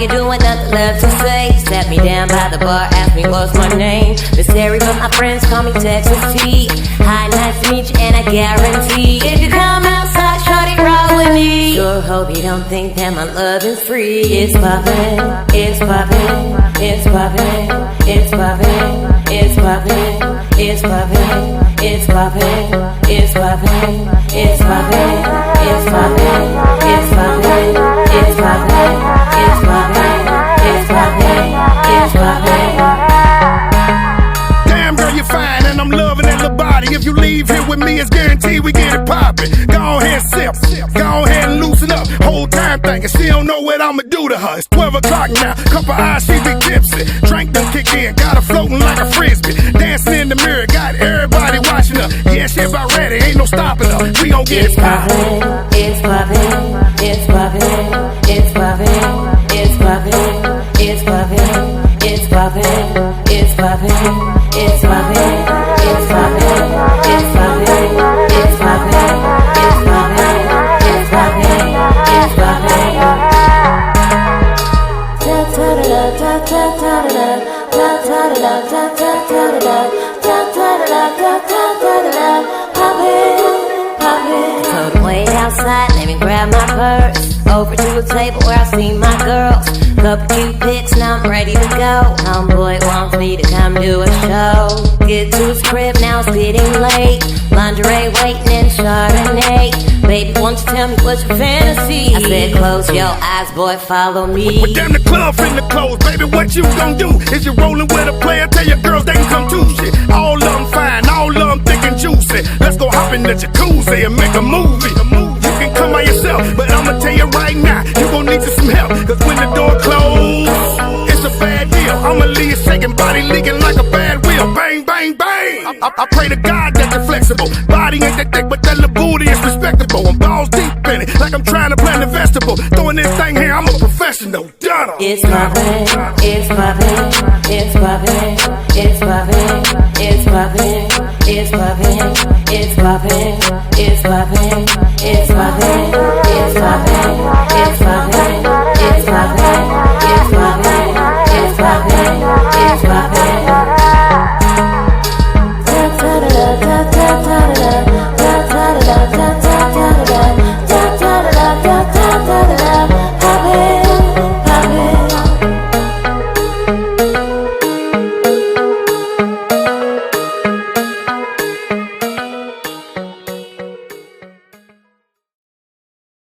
you doing? Nothing left to say. Sat me down by the bar, asked me what's my name. Mystery, but my friends call me Texas T. Hi, nice to meet you, and I guarantee if you come outside, shorty, roll with me. Sure hope you don't think that my love is free. It's poppin', it's poppin', it's poppin', it's poppin', it's poppin', it's poppin', it's poppin', it's poppin', it's poppin', it's poppin', it's poppin', it's poppin', it's poppin', it's poppin', it's poppin'. Damn girl, you're fine, and I'm loving that little body. If you leave here with me, it's guaranteed we get it poppin'. Go ahead, sip, go ahead and loosen up. Whole time thinking, she don't know what I'ma do to her. It's 12 o'clock now, couple eyes, she be tipsy. Drink done kick in, got her floating like a frisbee. Dancing in the mirror, got everybody watching her. Yeah, she about ready, ain't no stopping her. We gon' get it poppin'. It's poppin', it's poppin', it's poppin', it's poppin', it's poppin', it's poppin', it's poppin', it's poppin', it's poppin', it's poppin', it's poppin', it's poppin', it's poppin', it's poppin'. Ta ta da ta ta ta da ta ta da ta ta ta da ta ta da ta ta ta da poppin', poppin'. Told him wait outside, let me grab my purse. Over to a table where I see my girls. Couple cute pics, now I'm ready to go. Homeboy wants me to come do a show. Get to his crib, now it's getting late. Lingerie waiting in Chardonnay. Baby, won't you tell me what's your fantasy? I said close your eyes, boy, follow me. Well, damn, the club finna close, baby, what you gon' do? Is you rollin' with a player? Tell your girls they can come too, shit. All of them fine, all of them thick and juicy. Let's go hop in the jacuzzi and make a movie. You can come by yourself, but I'ma tell you right now, you gon' need you some help. Cause when the door closed, it's a bad deal. I'ma leave you shaking, body leaking like a bad wheel. Bang, bang, bang. I pray to God that you're flexible. Body ain't that thick, but that little booty is respectable. I'm balls deep in it, like I'm trying to plant a vegetable. Throwing this thing here, I'm a professional. Done. It's poppin', it's poppin', it's poppin', it's poppin', it's poppin', it's poppin', it's poppin', it's poppin', it's poppin', it's poppin', it's poppin', it's poppin'.